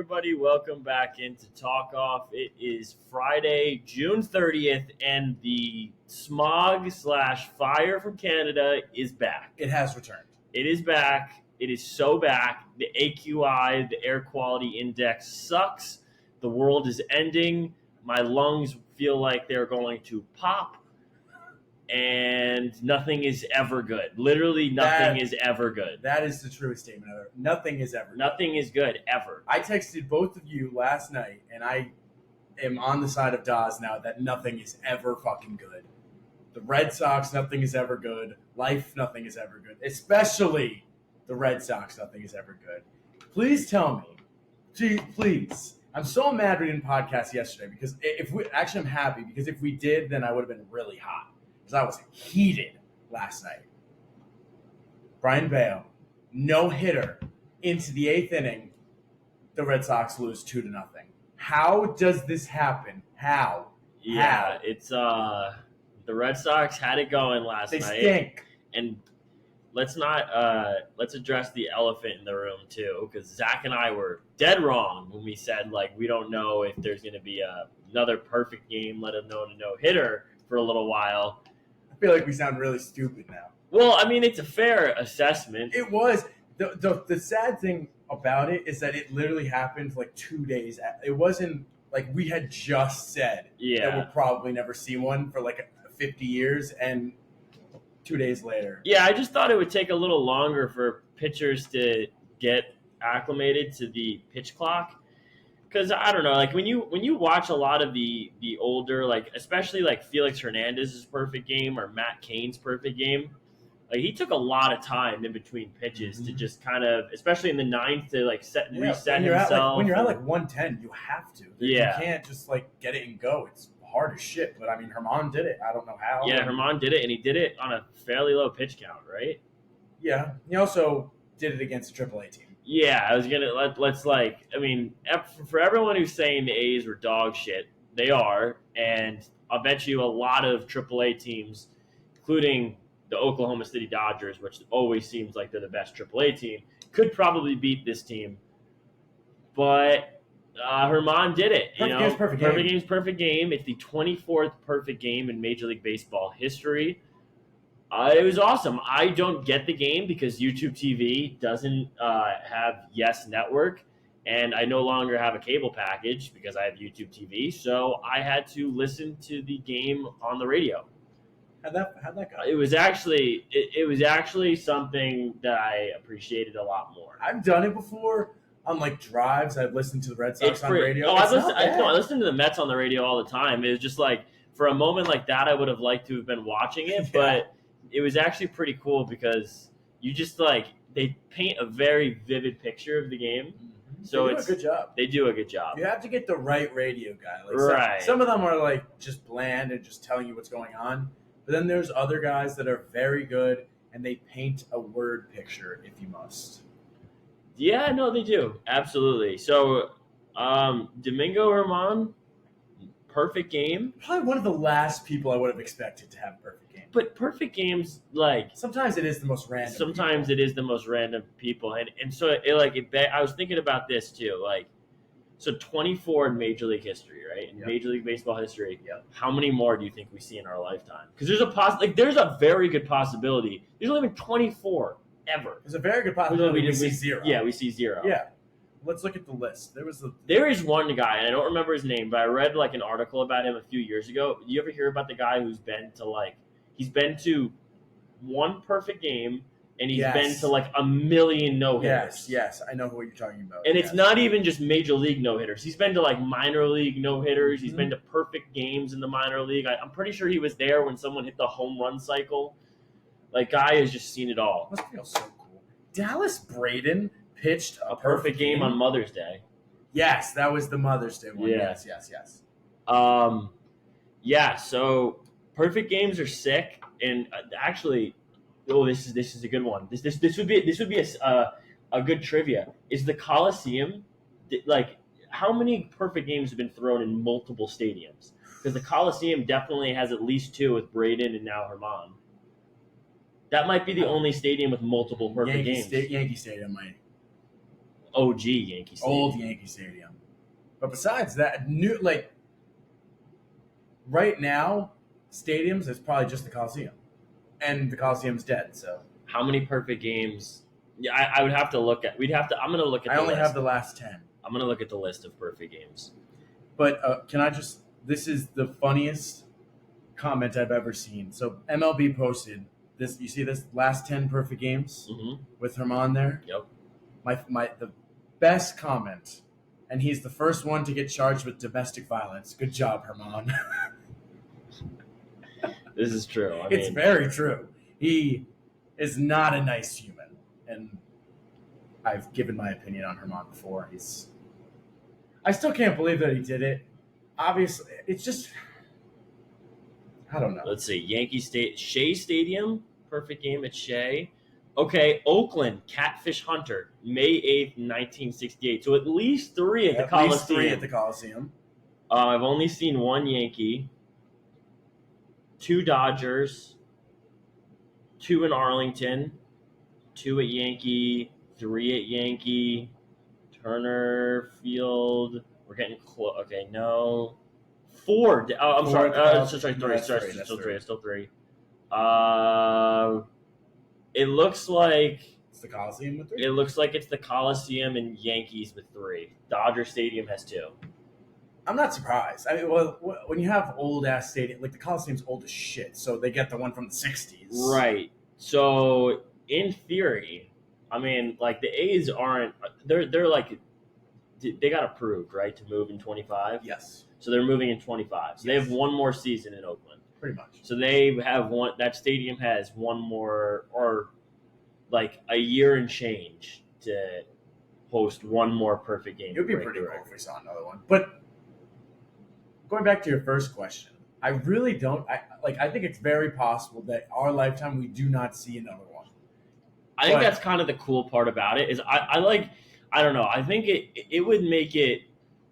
everybody? Welcome back into Talk Off. It is Friday, June 30th, and the smog/fire from Canada is back. It has returned. It is back. It is so back. The AQI, the air quality index, sucks. The world is ending. My lungs feel like they're going to pop. And nothing is ever good. Literally nothing is ever good. That is the truest statement ever. Nothing is ever good. Nothing is good, ever. I texted both of you last night, and I am on the side of Daz now that nothing is ever fucking good. The Red Sox, nothing is ever good. Life, nothing is ever good. Especially the Red Sox, nothing is ever good. Please tell me. Gee, please. I'm so mad we didn't podcast yesterday because I'm happy because if we did, then I would have been really hot. I was heated last night. Brian Bayo, no hitter into the 8th inning. The Red Sox lose 2-0. How does this happen? How? Yeah, it's the Red Sox had it going last night. They stink. And let's address the elephant in the room too, because Zach and I were dead wrong when we said we don't know if there's going to be another perfect game, let alone a no hitter for a little while. I feel like we sound really stupid now. Well, I mean, it's a fair assessment. It was. The sad thing about it is that it literally happened 2 days. It wasn't like we had just said that we'll probably never see one for 50 years, and 2 days later. Yeah, I just thought it would take a little longer for pitchers to get acclimated to the pitch clock. Because I don't know, when you watch a lot of the older, especially Felix Hernandez's perfect game or Matt Cain's perfect game, he took a lot of time in between pitches to just kind of, especially in the ninth, to reset himself. When you're at 110, you have to. Yeah. You can't just get it and go. It's hard as shit. But I mean, German did it. I don't know how. Yeah, German did it, and he did it on a fairly low pitch count, right? Yeah. He also did it against a AAA team. Yeah, I was gonna for everyone who's saying the A's were dog shit, they are, and I'll bet you a lot of AAA teams, including the Oklahoma City Dodgers, which always seems like they're the best AAA team, could probably beat this team. But German did it. Perfect game's perfect game. It's the 24th perfect game in Major League Baseball history. It was awesome. I don't get the game because YouTube TV doesn't have Yes Network, and I no longer have a cable package because I have YouTube TV. So I had to listen to the game on the radio. How'd that go? It was actually something that I appreciated a lot more. I've done it before on drives. I've listened to the Red Sox on radio. No, I listen to the Mets on the radio all the time. It was just for a moment like that, I would have liked to have been watching it, but. It was actually pretty cool because you just they paint a very vivid picture of the game. Mm-hmm. So they do a good job. They do a good job. You have to get the right radio guy. Right. Some of them are just bland and just telling you what's going on. But then there's other guys that are very good and they paint a word picture if you must. Yeah, no, they do. Absolutely. So Domingo German, perfect game. Probably one of the last people I would have expected to have a perfect game. But perfect games, sometimes it is the most random. Sometimes people. It is the most random people, and so I was thinking about this too. So 24 in Major League history, right? In Major League Baseball history, how many more do you think we see in our lifetime? Because there's a very good possibility. There's only been 24 ever. There's a very good possibility we see zero. Yeah, we see zero. Yeah. Let's look at the list. There is one guy, and I don't remember his name, but I read an article about him a few years ago. You ever hear about the guy who's been to he's been to one perfect game, and he's been to a million no-hitters. Yes, I know who you're talking about. And it's not even just major league no-hitters. He's been to minor league no-hitters. He's been to perfect games in the minor league. I'm pretty sure he was there when someone hit the home run cycle. Guy has just seen it all. Must feel so cool. Dallas Braden pitched a perfect game on Mother's Day. Yes, that was the Mother's Day one. Yeah. Yes. So perfect games are sick, and actually, this is a good one. This would be a good trivia. Is the Coliseum how many perfect games have been thrown in multiple stadiums? Because the Coliseum definitely has at least two with Braden and now German. That might be the only stadium with multiple perfect games. Yankee Stadium might. OG Yankee Stadium. Old Yankee Stadium. But besides that, right now, stadiums is probably just the Coliseum, and the Coliseum's dead. So how many perfect games? Yeah, I would have to look at. We'd have to. I'm gonna look at. I the only list. have the last 10. I'm gonna look at the list of perfect games. But can I just? This is the funniest comment I've ever seen. So MLB posted this. You see this last 10 perfect games with Herman there. Yep. The best comment, and he's the first one to get charged with domestic violence. Good job, Herman. This is true. It's very true. He is not a nice human, and I've given my opinion on Herman before. I still can't believe that he did it. Obviously, it's just, I don't know. Let's see. Shea Stadium, perfect game at Shea. Okay, Oakland, Catfish Hunter, May 8th, 1968. So at least 3 at the Coliseum. At least 3 at the Coliseum. I've only seen 1 Yankee, 2 Dodgers, 2 in Arlington, 2 at Yankee, 3 at Yankee, Turner Field. We're getting close. Okay, no. 4. I'm sorry. Sorry, 3. It's still 3. It looks like it's the Coliseum with 3. It looks like it's the Coliseum and Yankees with 3. Dodger Stadium has 2. I'm not surprised. I mean, well, when you have old ass stadium, like the Coliseum's old as shit, so they get the one from the '60s, right? So in theory, I mean, like the A's aren't. They're like they got approved, right, to move in 25. Yes. So they're moving in 25. So they have one more season in Oakland. Pretty much. So they have one. That stadium has one more, or like a year and change to host one more perfect game. It would be pretty cool if we saw another one. But going back to your first question, I really don't. I think it's very possible that our lifetime we do not see another one. I think that's kind of the cool part about it. Is I don't know. I think it would make it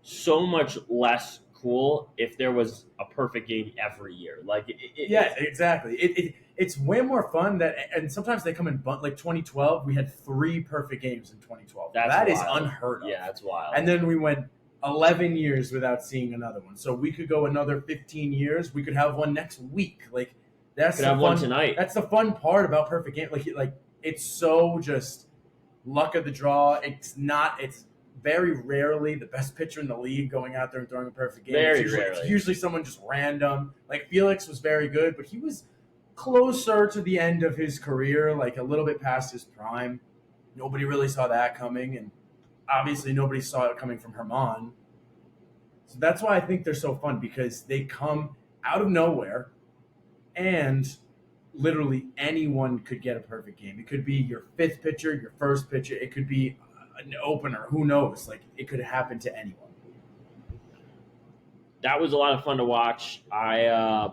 so much less cool if there was a perfect game every year. Exactly. It's way more fun and sometimes they come in like 2012. We had 3 perfect games in 2012. That is unheard of. Yeah, that's wild. And then we went 11 years without seeing another one. So we could go another 15 years. We could have one next week. Like that's have one tonight. That's the fun part about perfect game. Like it's so just luck of the draw. It's very rarely the best pitcher in the league going out there and throwing a perfect game. It's usually someone just random. Like Felix was very good, but he was closer to the end of his career, like a little bit past his prime. Nobody really saw that coming, and obviously nobody saw it coming from Herman. So that's why I think they're so fun, because they come out of nowhere, and literally anyone could get a perfect game. It could be your 5th pitcher, your 1st pitcher. It could be an opener. Who knows? Like, it could happen to anyone. That was a lot of fun to watch. I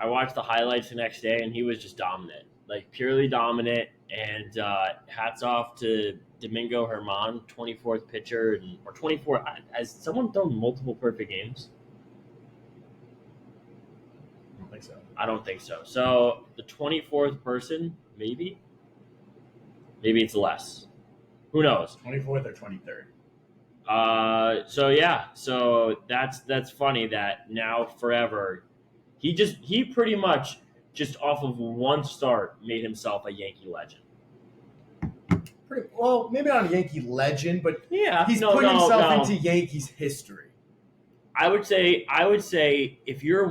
watched the highlights the next day, and he was just dominant, like purely dominant. And hats off to Domingo German, 24th pitcher, or 24. Has someone thrown multiple perfect games? I don't think so. I don't think so. So the 24th person, maybe it's less. Who knows? 24th or 23rd. So that's funny that now forever, he pretty much just off of one start made himself a Yankee legend. Well, maybe not a Yankee legend, but yeah, he's putting himself into Yankees history. I would say if you're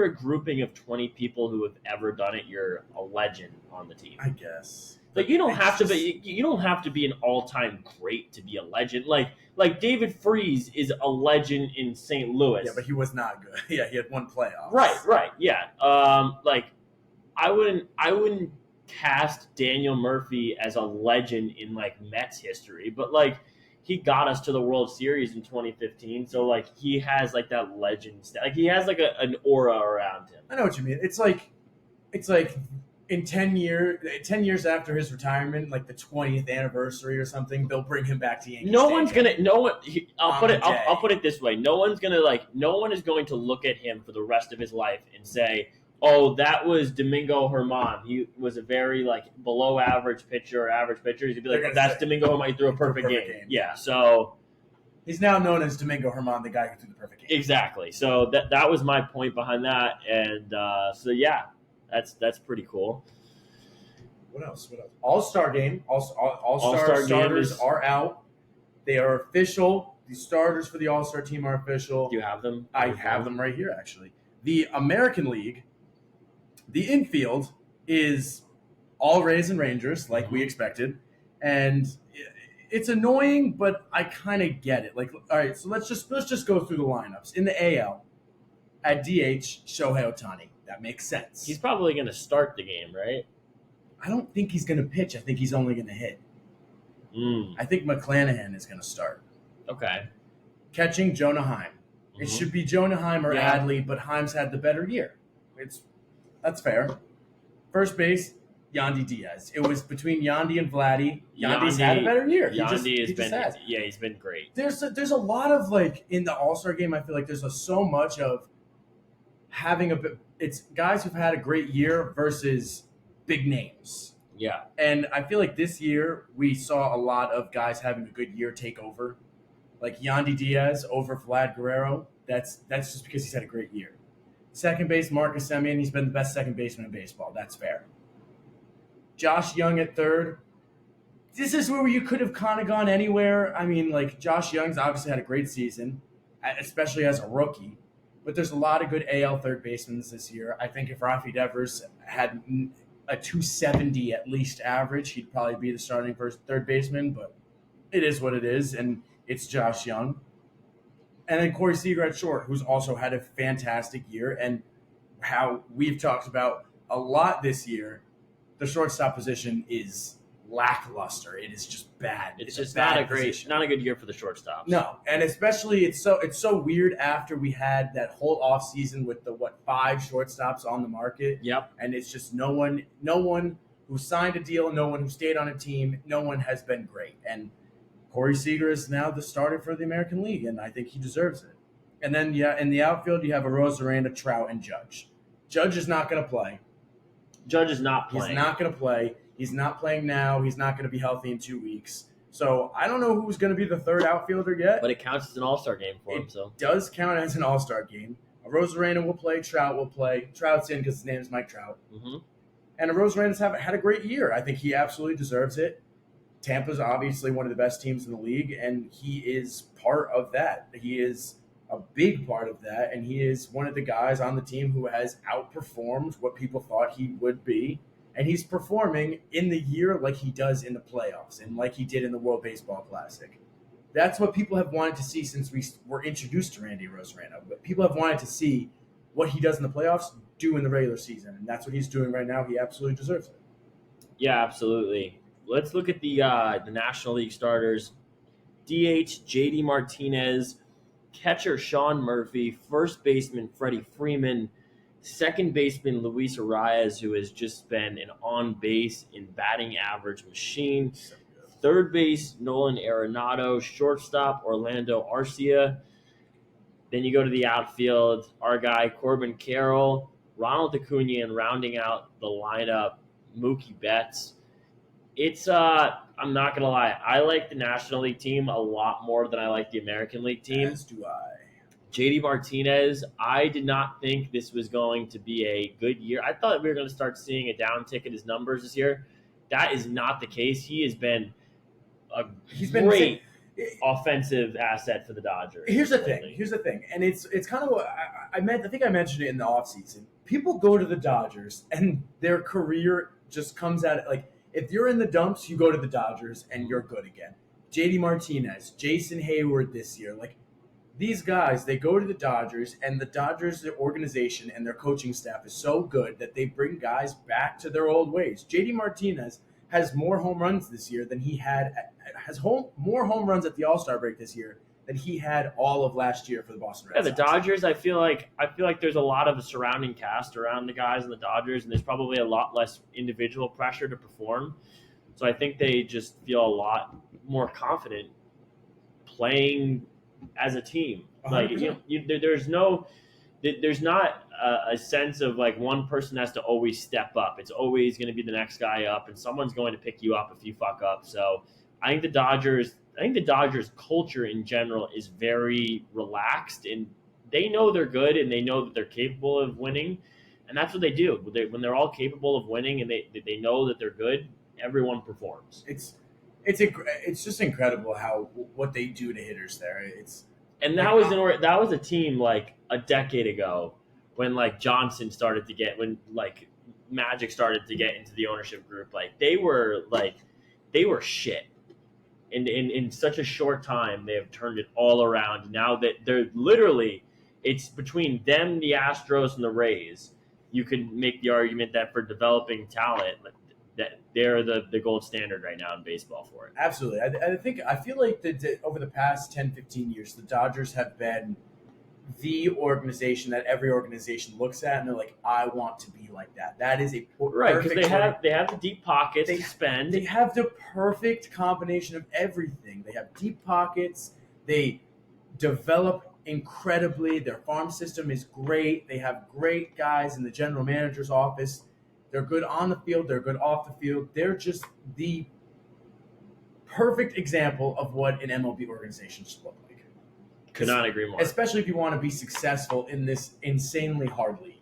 a grouping of 20 people who have ever done it, you're a legend on the team. I guess. Like you don't have to be an all-time great to be a legend. Like David Freese is a legend in St. Louis. Yeah, but he was not good. Yeah, he had 1 playoff. Right. Yeah. Like I wouldn't cast Daniel Murphy as a legend in like Mets history, but like he got us to the World Series in 2015. So like he has like that legend like he has like an aura around him. I know what you mean. It's like in 10 years after his retirement, like the 20th anniversary or something, they'll bring him back to Yankee Stadium. I'll put it this way. No one is going to look at him for the rest of his life and say, Oh, that was Domingo German. He was a very below average pitcher or average pitcher. He'd be like, "That's Domingo German. He threw a perfect game." Yeah, so he's now known as Domingo German, the guy who threw the perfect game. Exactly. So that was my point behind that, and so yeah, that's pretty cool. What else? All-Star game. All-Star starters are out. They are official. The starters for the All-Star team are official. Do you have them? I have them right here, actually. The American League, the infield is all Rays and Rangers, like we expected, and it's annoying, but I kind of get it. All right, so let's just go through the lineups. In the AL, at DH, Shohei Ohtani. That makes sense. He's probably going to start the game, right? I don't think he's going to pitch. I think he's only going to hit. I think McClanahan is going to start. Okay. Catching, Jonah Heim. It should be Jonah Heim or Adley, but Heim's had the better year. That's fair. First base, Yandy Diaz. It was between Yandy and Vladdy. Yandy's had a better year. He's been great. There's a lot of in the All-Star game. I feel like there's so much of having it's guys who've had a great year versus big names. Yeah. And I feel like this year we saw a lot of guys having a good year take over. Like Yandy Diaz over Vlad Guerrero. That's just because he's had a great year. Second base, Marcus Semien. He's been the best second baseman in baseball. That's fair. Josh Young at third. This is where you could have kind of gone anywhere. I mean, Josh Young's obviously had a great season, especially as a rookie. But there's a lot of good AL third basemen this year. I think if Rafi Devers had a 270 at least average, he'd probably be the starting first third baseman. But it is what it is, and it's Josh Young. And then Corey Seager at short, who's also had a fantastic year. And how we've talked about a lot this year, the shortstop position is lackluster. It is just bad. It's just not a good year for the shortstops. No, and especially it's so weird after we had that whole offseason with the 5 shortstops on the market. Yep. And it's just no one who signed a deal, no one who stayed on a team, no one has been great. And Corey Seager is now the starter for the American League, and I think he deserves it. And then, in the outfield, you have Arozarena, Trout, and Judge. Judge is not going to play. Judge is not playing. He's not going to play. He's not playing now. He's not going to be healthy in 2 weeks. So I don't know who's going to be the third outfielder yet. But it counts as an all-star game for him. So it does count as an all-star game. Arozarena will play. Trout will play. Trout's in because his name is Mike Trout. Mm-hmm. And Arozarena's had a great year. I think he absolutely deserves it. Tampa's obviously one of the best teams in the league, and he is part of that. He is a big part of that, and he is one of the guys on the team who has outperformed what people thought he would be, and he's performing in the year like he does in the playoffs and like he did in the World Baseball Classic. That's what people have wanted to see since we were introduced to Randy Arozarena. But people have wanted to see what he does in the playoffs do in the regular season, and that's what he's doing right now. He absolutely deserves it. Yeah, absolutely. Let's look at the National League starters. DH, JD Martinez. Catcher, Sean Murphy. First baseman, Freddie Freeman. Second baseman, Luis Arias, who has just been an on-base and batting average machine. Third base, Nolan Arenado. Shortstop, Orlando Arcia. Then you go to the outfield, our guy, Corbin Carroll. Ronald Acuna, and rounding out the lineup, Mookie Betts. I'm not going to lie. I like the National League team a lot more than I like the American League team. As do I. JD Martinez, I did not think this was going to be a good year. I thought we were going to start seeing a downtick in his numbers this year. That is not the case. He has been a great offensive asset for the Dodgers. Here's the thing. And it's kind of what I think I mentioned it in the offseason. People go to the Dodgers and their career just comes at it if you're in the dumps, you go to the Dodgers and you're good again. JD Martinez, Jason Hayward this year, these guys, they go to the Dodgers, and the Dodgers, their organization and their coaching staff is so good that they bring guys back to their old ways. JD Martinez has more home runs this year than he had more home runs at the All-Star break this year than he had all of last year for the Boston Red Sox. Yeah, the Dodgers, I feel like there's a lot of a surrounding cast around the guys in the Dodgers, and there's probably a lot less individual pressure to perform. So I think they just feel a lot more confident playing as a team. There's no there's not a sense of like one person has to always step up. It's always going to be the next guy up, and someone's going to pick you up if you fuck up. So I think the Dodgers culture in general is very relaxed, and they know they're good, and they know that they're capable of winning, and that's what they do. When they're all capable of winning, and they know that they're good, everyone performs. It's just incredible how what they do to hitters there. And that was a team like a decade ago when like when like Magic started to get into the ownership group. Like they were shit. And in such a short time, they have turned it all around. Now that they're literally, it's between them, the Astros, and the Rays. You could make the argument that for developing talent, that they're the gold standard right now in baseball for it. Absolutely. I feel like over the past 10, 15 years, the Dodgers have been the organization that every organization looks at and they're like, I want to be like that. That is a right, because they have the deep pockets to spend. They have the perfect combination of everything. They have deep pockets. They develop incredibly. Their farm system is great. They have great guys in the general manager's office. They're good on the field. They're good off the field. They're just the perfect example of what an MLB organization should look like. Could not agree more. Especially if you want to be successful in this insanely hard league.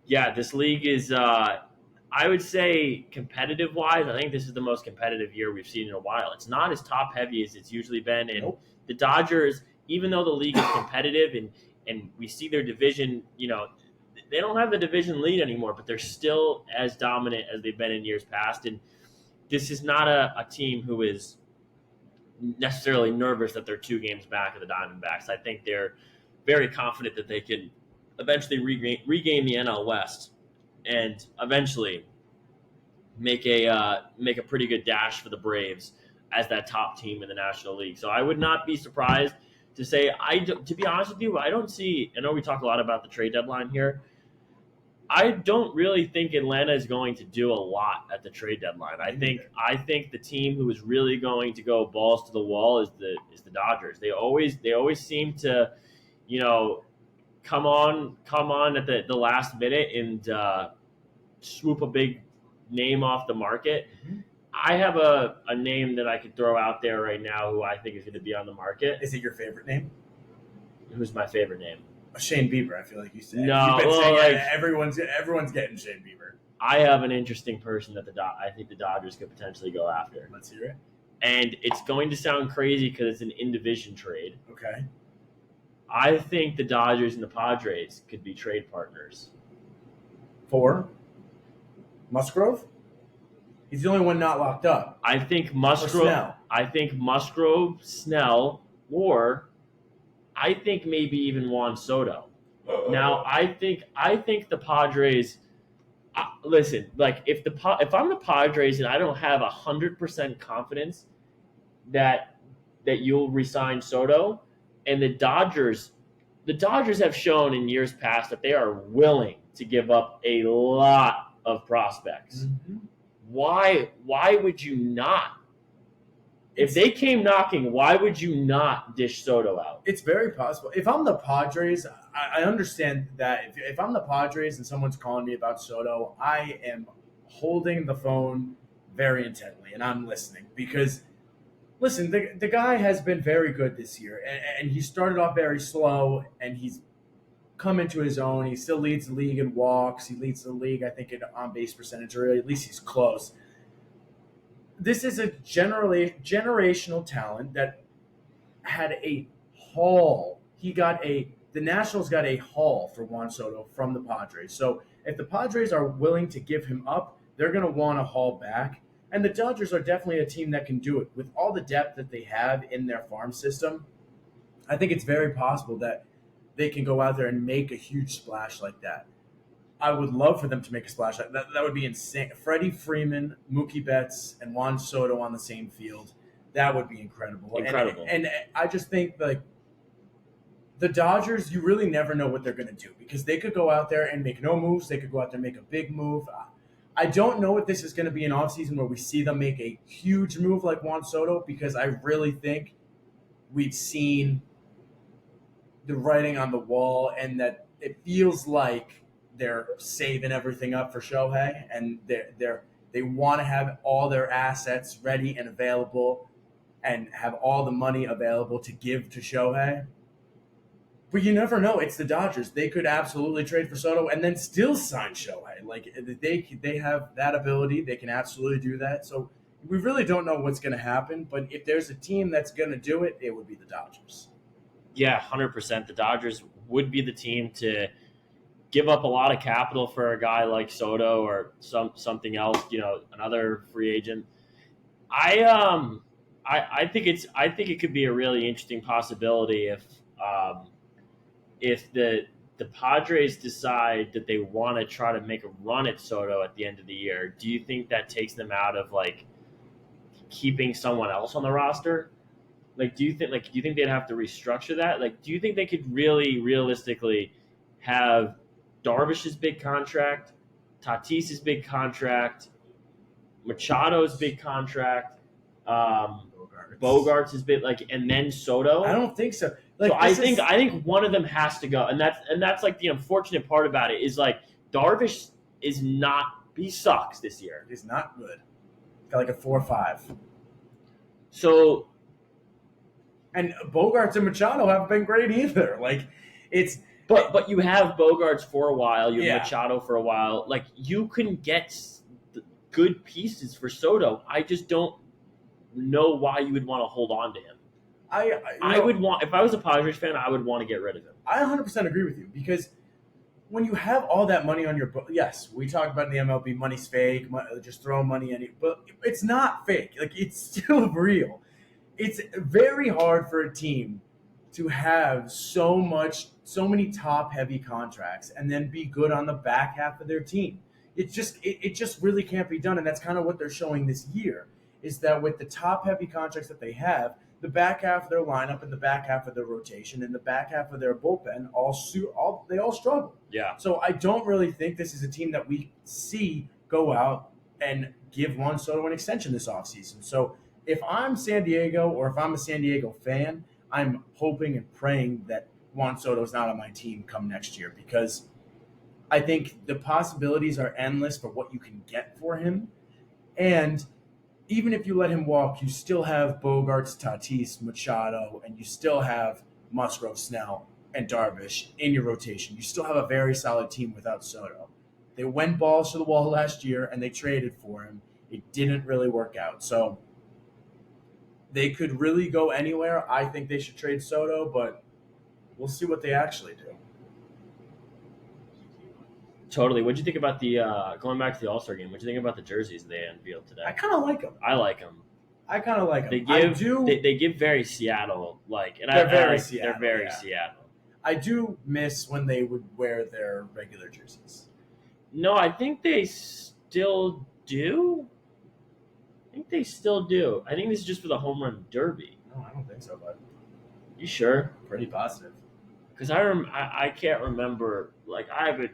Yeah, this league is, I would say, competitive-wise, I think this is the most competitive year we've seen in a while. It's not as top-heavy as it's usually been. And the Dodgers, even though the league is competitive and we see their division, they don't have the division lead anymore, but they're still as dominant as they've been in years past. And this is not a team who is necessarily nervous that they're 2 games back of the Diamondbacks. I think they're very confident that they can eventually regain the NL West and eventually make a pretty good dash for the Braves as that top team in the National League. So I would not be surprised to say, to be honest with you, I know we talk a lot about the trade deadline here. I don't really think Atlanta is going to do a lot at the trade deadline. I think the team who is really going to go balls to the wall is the Dodgers. They always seem to, come on at the last minute and swoop a big name off the market. Mm-hmm. I have a name that I could throw out there right now who I think is going to be on the market. Is it your favorite name? Who's my favorite name? Shane Bieber, I feel like you said. No, You've been saying everyone's getting Shane Bieber. I have an interesting person that I think the Dodgers could potentially go after. Let's hear it. And it's going to sound crazy because it's an in-division trade. Okay. I think the Dodgers and the Padres could be trade partners. For Musgrove? He's the only one not locked up. I think Musgrove. Snell, or I think maybe even Juan Soto. Now, I think the Padres. Listen, like if I'm the Padres and I don't have 100% confidence that you'll resign Soto, and the Dodgers have shown in years past that they are willing to give up a lot of prospects. Mm-hmm. Why would you not? If they came knocking, why would you not dish Soto out? It's very possible. If I'm the Padres, I understand that. If I'm the Padres and someone's calling me about Soto, I am holding the phone very intently and I'm listening because, listen, the guy has been very good this year and he started off very slow and he's come into his own. He still leads the league in walks. He leads the league, I think, in on-base percentage, or at least he's close. This is a generational talent that had a haul. The Nationals got a haul for Juan Soto from the Padres. So if the Padres are willing to give him up, they're going to want to haul back. And the Dodgers are definitely a team that can do it. With all the depth that they have in their farm system, I think it's very possible that they can go out there and make a huge splash like that. I would love for them to make a splash. That would be insane. Freddie Freeman, Mookie Betts, and Juan Soto on the same field. That would be incredible. And I just think, like, the Dodgers, you really never know what they're going to do because they could go out there and make no moves. They could go out there and make a big move. I don't know if this is going to be an offseason where we see them make a huge move like Juan Soto because I really think we've seen the writing on the wall, and that it feels like they're saving everything up for Shohei, and they want to have all their assets ready and available, and have all the money available to give to Shohei. But you never know. It's the Dodgers. They could absolutely trade for Soto and then still sign Shohei. Like they have that ability. They can absolutely do that. So we really don't know what's going to happen. But if there's a team that's going to do it, it would be the Dodgers. Yeah, 100%. The Dodgers would be the team to give up a lot of capital for a guy like Soto or something else. Another free agent. I think it could be a really interesting possibility if the Padres decide that they want to try to make a run at Soto at the end of the year. Do you think that takes them out of like keeping someone else on the roster? Like, do you think they'd have to restructure that? Like, do you think they could really realistically have Darvish's big contract, Tatis's big contract, Machado's big contract, Bogarts' big, like, and then Soto? I don't think so. Like, so I think one of them has to go, and that's like the unfortunate part about it is like Darvish he sucks this year. He's not good. Got like a 4.5. So, and Bogarts and Machado haven't been great either. Like, it's but you have Bogarts for a while, you have Machado for a while. Like, you can get good pieces for Soto. I just don't know why you would want to hold on to him. I would want, if I was a Padres fan, I would want to get rid of him. I 100% agree with you, because when you have all that money on your book, yes, we talk about in the MLB, money's fake, just throw money in it, but it's not fake. Like, it's still real. It's very hard for a team to have so many top-heavy contracts and then be good on the back half of their team. It just really can't be done, and that's kind of what they're showing this year, is that with the top-heavy contracts that they have, the back half of their lineup and the back half of their rotation and the back half of their bullpen they all struggle. Yeah. So I don't really think this is a team that we see go out and give Juan Soto an extension this offseason. So if I'm San Diego, or if I'm a San Diego fan, I'm hoping and praying that Juan Soto is not on my team come next year, because I think the possibilities are endless for what you can get for him. And even if you let him walk, you still have Bogarts, Tatis, Machado, and you still have Musgrove, Snell, and Darvish in your rotation. You still have a very solid team without Soto. They went balls to the wall last year, and they traded for him. It didn't really work out. So they could really go anywhere. I think they should trade Soto, but we'll see what they actually do. Totally. What'd you think about the going back to the All-Star game? What'd you think about the jerseys they unveiled today? I kind of like them. I like them. They give very Seattle like, and they're very Seattle. I do miss when they would wear their regular jerseys. No, I think they still do. I think this is just for the home run derby. No, I don't think so, bud. You sure? Pretty positive. Because I can't remember. Like,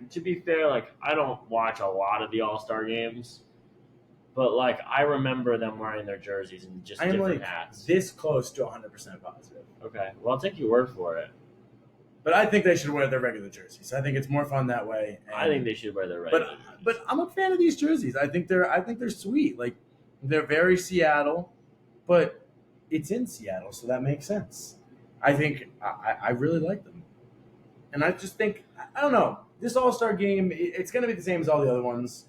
to be fair, like, I don't watch a lot of the All-Star games, but like, I remember them wearing their jerseys and just different hats. This close to 100% positive. Okay, well, I'll take your word for it. But I think they should wear their regular jerseys. I think it's more fun that way. I think they should wear their regular jerseys. But I'm a fan of these jerseys. I think they're sweet. Like, they're very Seattle, but it's in Seattle, so that makes sense. I think I really like them. And I just think, I don't know, this All-Star game, it's going to be the same as all the other ones.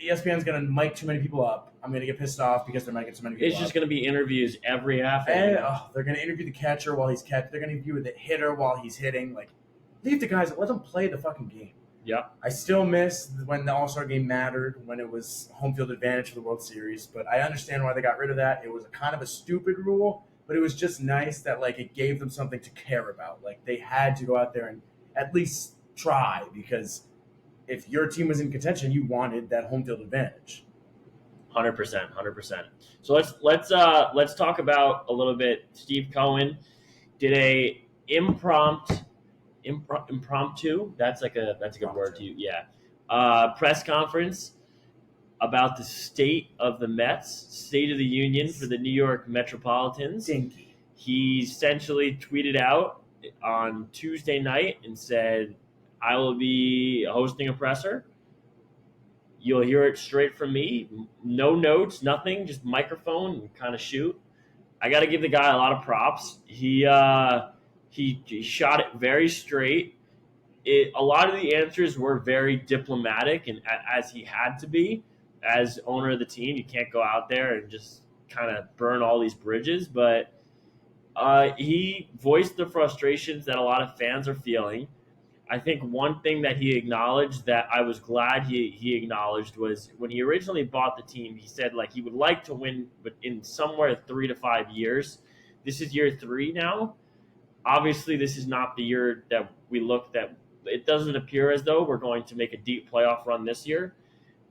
ESPN's going to mic too many people up. I'm going to get pissed off because they're micing too many people up. It's just going to be interviews every half. And they're going to interview the catcher while he's catching. They're going to interview the hitter while he's hitting. Like, leave the guys, let them play the fucking game. Yeah. I still miss when the All-Star game mattered, when it was home field advantage for the World Series. But I understand why they got rid of that. It was a kind of a stupid rule, but it was just nice that, like, it gave them something to care about. Like, they had to go out there and at least try, because if your team was in contention, you wanted that home field advantage. 100%. So let's talk about a little bit. Steve Cohen did a impromptu. That's a good word to use. Yeah. Press conference about the state of the Mets, State of the Union for the New York Metropolitans. Stinky. He essentially tweeted out on Tuesday night and said, I will be hosting a presser. You'll hear it straight from me. No notes, nothing, just microphone and kind of shoot. I got to give the guy a lot of props. He shot it very straight. A lot of the answers were very diplomatic, and as he had to be as owner of the team. You can't go out there and just kind of burn all these bridges, but he voiced the frustrations that a lot of fans are feeling. I think one thing that he acknowledged that I was glad he acknowledged was when he originally bought the team, he said like he would like to win, but in somewhere 3 to 5 years. This is year 3 now. Obviously, this is not the year that we looked at. It doesn't appear as though we're going to make a deep playoff run this year.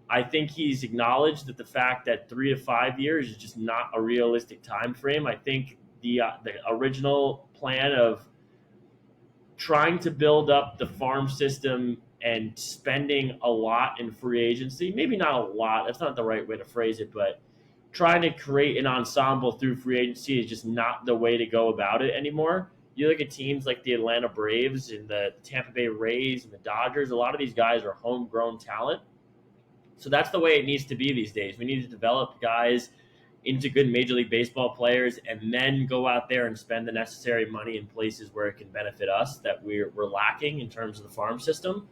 I think he's acknowledged that the fact that 3 to 5 years is just not a realistic time frame. I think the original plan of trying to build up the farm system and spending a lot in free agency, maybe not a lot, that's not the right way to phrase it, but trying to create an ensemble through free agency is just not the way to go about it anymore. You look at teams like the Atlanta Braves and the Tampa Bay Rays and the Dodgers, a lot of these guys are homegrown talent. So that's the way it needs to be these days. We need to develop guys into good Major League Baseball players and then go out there and spend the necessary money in places where it can benefit us that we're lacking in terms of the farm system.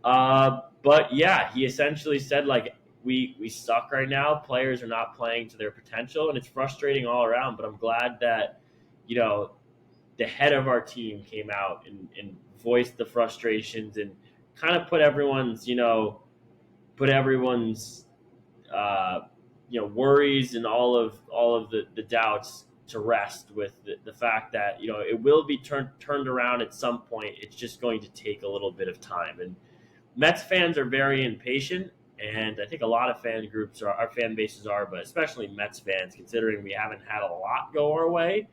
But yeah, he essentially said like we suck right now. Players are not playing to their potential, and it's frustrating all around. But I'm glad that the head of our team came out and voiced the frustrations and kind of put everyone's worries and all of the doubts to rest with the fact that it will be turned around at some point. It's just going to take a little bit of time, and Mets fans are very impatient, and I think a lot of our fan bases are, but especially Mets fans, considering we haven't had a lot go our way.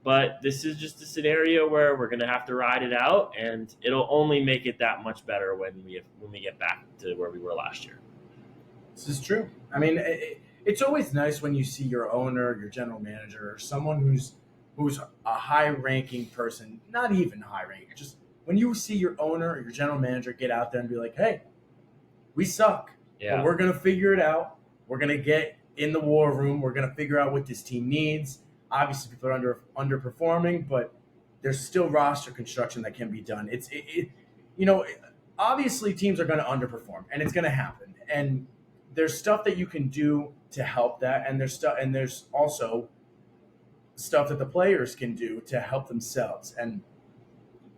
But this is just a scenario where we're going to have to ride it out, and it'll only make it that much better when we get back to where we were last year. This is true. I mean, it's always nice when you see your owner, your general manager, or someone who's a high-ranking person, not even high-ranking, just when you see your owner or your general manager get out there and be like, hey, we suck, but we're going to figure it out. We're going to get in the war room. We're going to figure out what this team needs. Obviously, people are underperforming, but there's still roster construction that can be done. Obviously teams are going to underperform, and it's going to happen. And there's stuff that you can do to help that, and there's also stuff that the players can do to help themselves. And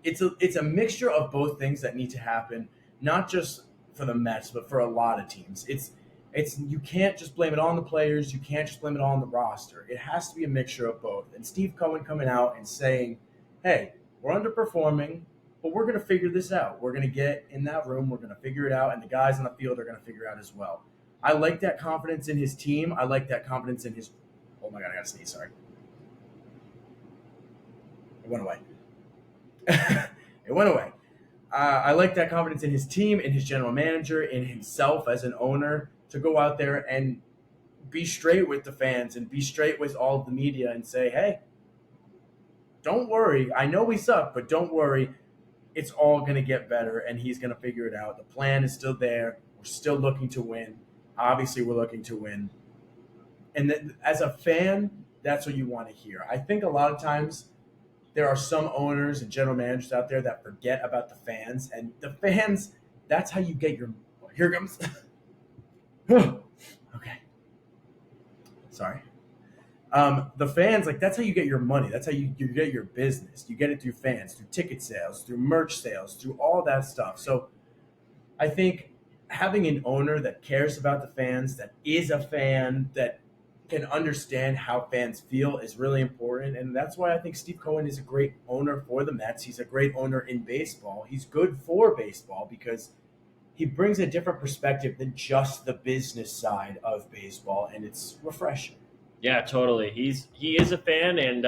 it's a mixture of both things that need to happen, not just for the Mets, but for a lot of teams. You can't just blame it on the players. You can't just blame it all on the roster. It has to be a mixture of both. And Steve Cohen coming out and saying, hey, we're underperforming, but we're going to figure this out. We're going to get in that room. We're going to figure it out. And the guys on the field are going to figure it out as well. I like that confidence in his team. I like that confidence in his – oh, my God, I got to sneeze. Sorry. It went away. It went away. I like that confidence in his team, in his general manager, in himself as an owner, to go out there and be straight with the fans and be straight with all of the media and say, hey, don't worry. I know we suck, but don't worry. It's all going to get better, and he's going to figure it out. The plan is still there. We're still looking to win. Obviously, we're looking to win. And as a fan, that's what you want to hear. I think a lot of times there are some owners and general managers out there that forget about the fans. And the fans, that's how you get your – here comes – okay. Sorry. The fans, like, that's how you get your money. That's how you get your business. You get it through fans, through ticket sales, through merch sales, through all that stuff. So I think having an owner that cares about the fans, that is a fan, that can understand how fans feel is really important. And that's why I think Steve Cohen is a great owner for the Mets. He's a great owner in baseball. He's good for baseball because he brings a different perspective than just the business side of baseball, and it's refreshing. Yeah, totally. He is a fan, and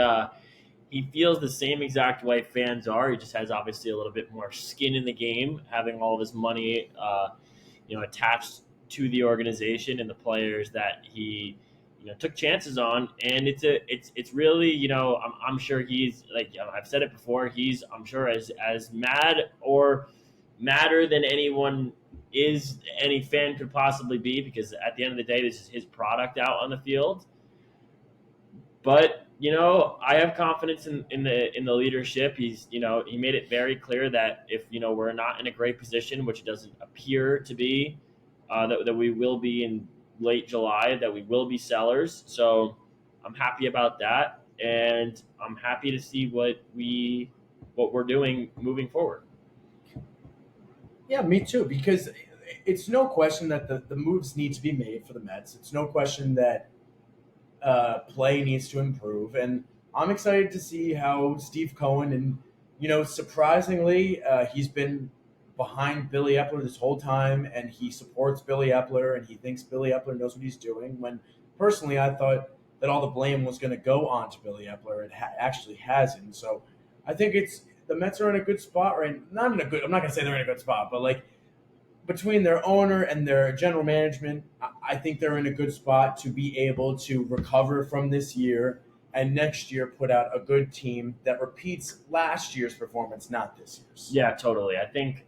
he feels the same exact way fans are. He just has obviously a little bit more skin in the game, having all this money, attached to the organization and the players that he took chances on, and it's really, I'm sure he's like, I've said it before, I'm sure as mad or madder than any fan could possibly be, because at the end of the day, this is his product out on the field. But I have confidence in the leadership. He made it very clear that if we're not in a great position, which it doesn't appear to be, that we will be in late July, that we will be sellers. So I'm happy about that, and I'm happy to see what we're doing moving forward. Yeah, me too. Because it's no question that the moves need to be made for the Mets. It's no question that play needs to improve, and I'm excited to see how Steve Cohen and surprisingly, he's been behind Billy Epler this whole time, and he supports Billy Epler, and he thinks Billy Epler knows what he's doing. When personally, I thought that all the blame was going to go on to Billy Epler. It actually hasn't. So I think the Mets are in a good spot right. Not in a good. I'm not going to say they're in a good spot, but like between their owner and their general management, I think they're in a good spot to be able to recover from this year and next year put out a good team that repeats last year's performance, not this year's. Yeah, totally. I think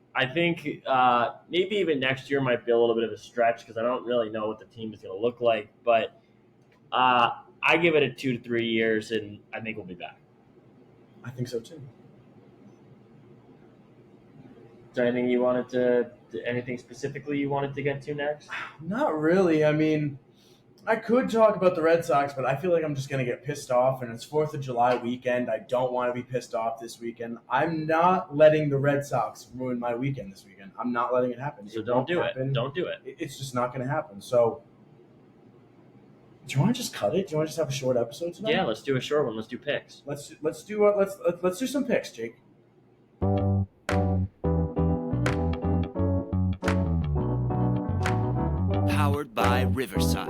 maybe even next year might be a little bit of a stretch, because I don't really know what the team is going to look like. But I give it a 2 to 3 years, and I think we'll be back. I think so too. Is there anything specifically you wanted to get to next? Not really. I mean, I could talk about the Red Sox, but I feel like I'm just going to get pissed off, and it's 4th of July weekend. I don't want to be pissed off this weekend. I'm not letting the Red Sox ruin my weekend this weekend. I'm not letting it happen. So don't do it. Don't do it. It's just not going to happen. So do you want to just cut it? Do you want to just have a short episode tonight? Yeah, let's do a short one. Let's do picks. Let's do some picks, Jake. Powered by Riverside.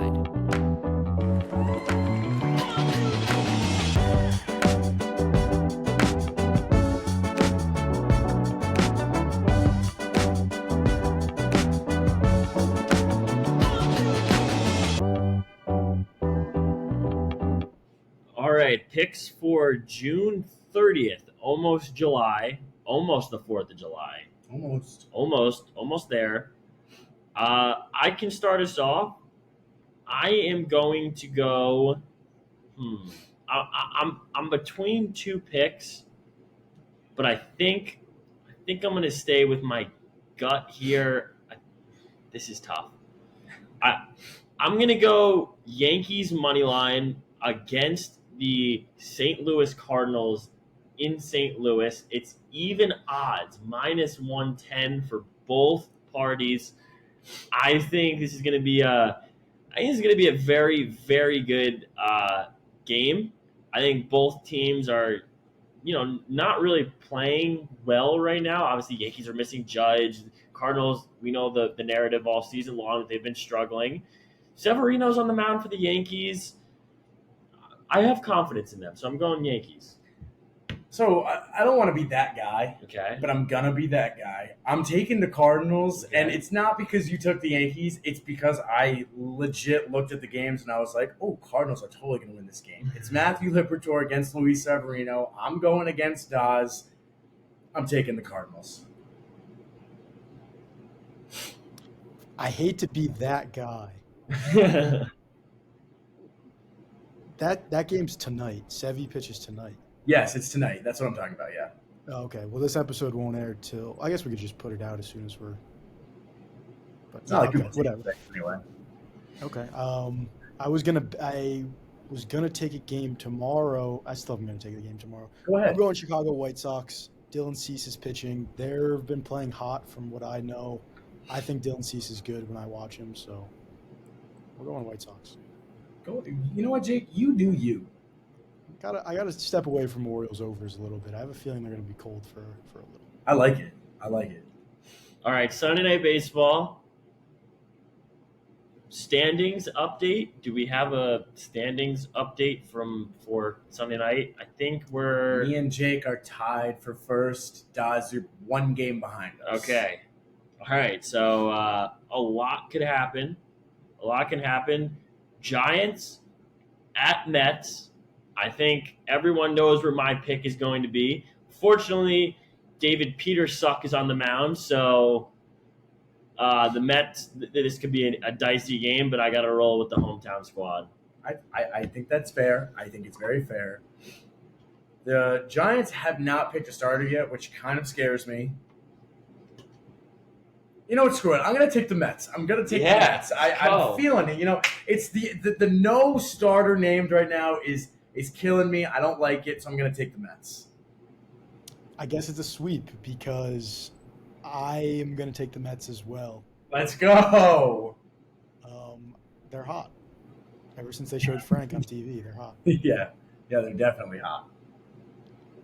All right, picks for June 30th, almost July, almost the 4th of July. Almost there. I can start us off. I am going to go. I'm between two picks, but I think I'm going to stay with my gut here. This is tough. I'm going to go Yankees money line against the St. Louis Cardinals in St. Louis. It's even odds, -110 for both parties. I think this is going to be a very, very good game. I think both teams are, not really playing well right now. Obviously, Yankees are missing Judge. Cardinals, we know the narrative all season long that they've been struggling. Severino's on the mound for the Yankees. I have confidence in them, so I'm going Yankees. So I don't want to be that guy, Okay. but I'm going to be that guy. I'm taking the Cardinals, Okay. and it's not because you took the Yankees. It's because I legit looked at the games, and I was like, oh, Cardinals are totally going to win this game. It's Matthew Liberatore against Luis Severino. I'm going against Daz. I'm taking the Cardinals. I hate to be that guy. That game's tonight. Sevy pitches tonight. Yes, it's tonight. That's what I'm talking about, yeah. Oh, okay. Well, this episode won't air till. I guess we could just put it out as soon as we're. But It's not like okay, people whatever. take it anyway. Okay. I was gonna take a game tomorrow. I still am gonna take the game tomorrow. Go ahead. I'm going Chicago White Sox. Dylan Cease is pitching. They've been playing hot, from what I know. I think Dylan Cease is good when I watch him, so we're going White Sox. Go. You know what, Jake? You do you. I gotta step away from Orioles overs a little bit. I have a feeling they're gonna be cold for a little. I like it. All right, Sunday Night Baseball. Standings update. Do we have a standings update for Sunday night? I think Me and Jake are tied for first. Daz, you're one game behind us. Okay. All right, so a lot could happen. Giants at Mets. I think everyone knows where my pick is going to be. Fortunately, David Petersuck is on the mound, so the Mets, this could be a dicey game, but I got to roll with the hometown squad. I think that's fair. I think it's very fair. The Giants have not picked a starter yet, which kind of scares me. You know what? Screw it. I'm going to take the Mets. I'm going to take the Mets. I'm feeling it. You know, it's the no starter named right now is killing me. I don't like it, so I'm going to take the Mets. I guess it's a sweep because I am going to take the Mets as well. Let's go. They're hot. Ever since they showed Frank on TV, they're hot. Yeah, they're definitely hot.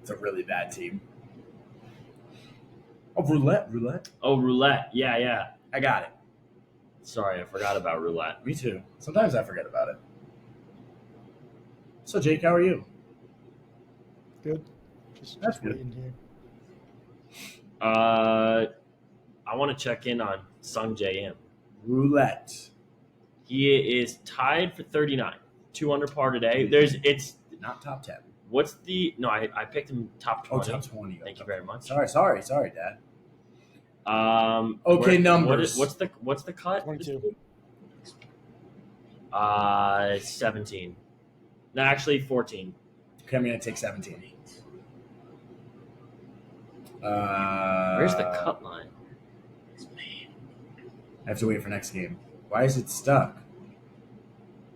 It's a really bad team. Oh, roulette. Oh, roulette. Yeah. I got it. Sorry, I forgot about roulette. Me too. Sometimes I forget about it. So, Jake, how are you? Good. Just good. waiting here. I want to check in on Sung J M. Roulette. He is tied for 39, 2 under par today. It's not top 10. What's the no? I picked him top 20. Oh, top 20. Thank you very much. Sorry, Dad. Okay, numbers. What's the cut? 22. 17. No, actually 14. Okay, I'm gonna take 17. Where's the cut line? I have to wait for next game. Why is it stuck?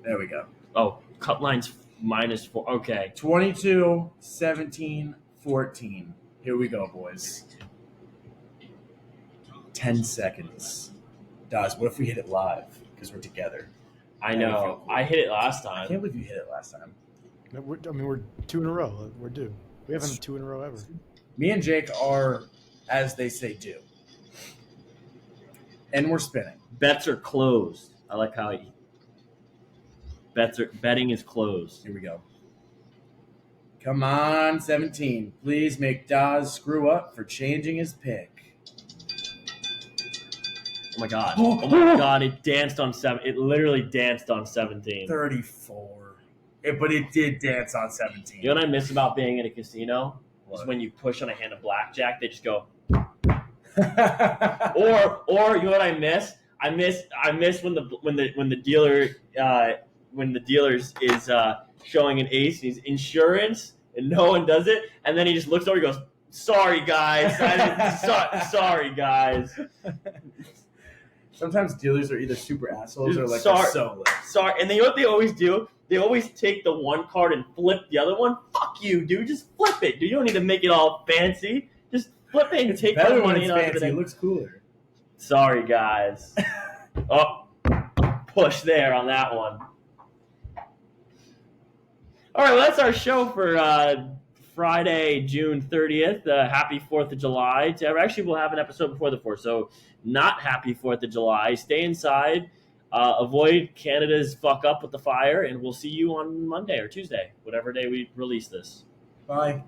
There we go. Oh, cut line's -4. Okay. 22, 17, 14. Here we go, boys. 10 seconds. Daz, what if we hit it live? Because we're together. I know. I hit it last I time. can't believe you hit it last time. We're 2 in a row. We're due. We haven't 2 in a row ever. Me and Jake are, as they say, due. And we're spinning. Bets are closed. I like how betting is closed. Here we go. Come on, 17. Please make Daz screw up for changing his pick. Oh my god. Oh my god, it danced on 7. It literally danced on 17. 34. But it did dance on 17. You know what I miss about being in a casino? What? Is when you push on a hand of blackjack, they just go or you know what I miss? I miss when the dealer's is showing an ace and he's insurance and no one does it, and then he just looks over and goes, "Sorry guys, sorry guys." Sometimes dealers are either super assholes or like Sorry. they're so lit. Sorry, and you know what they always do? They always take the one card and flip the other one. Fuck you, dude. Just flip it, dude. You don't need to make it all fancy. Just flip it and take Better the when money it's and fancy. It looks cooler. Sorry, guys. Oh, push there on that one. All right, well, that's our show for Friday, June 30th. Happy 4th of July. Actually, we'll have an episode before the 4th, so not happy 4th of July. Stay inside. Avoid Canada's fuck up with the fire, and we'll see you on Monday or Tuesday, whatever day we release this. Bye.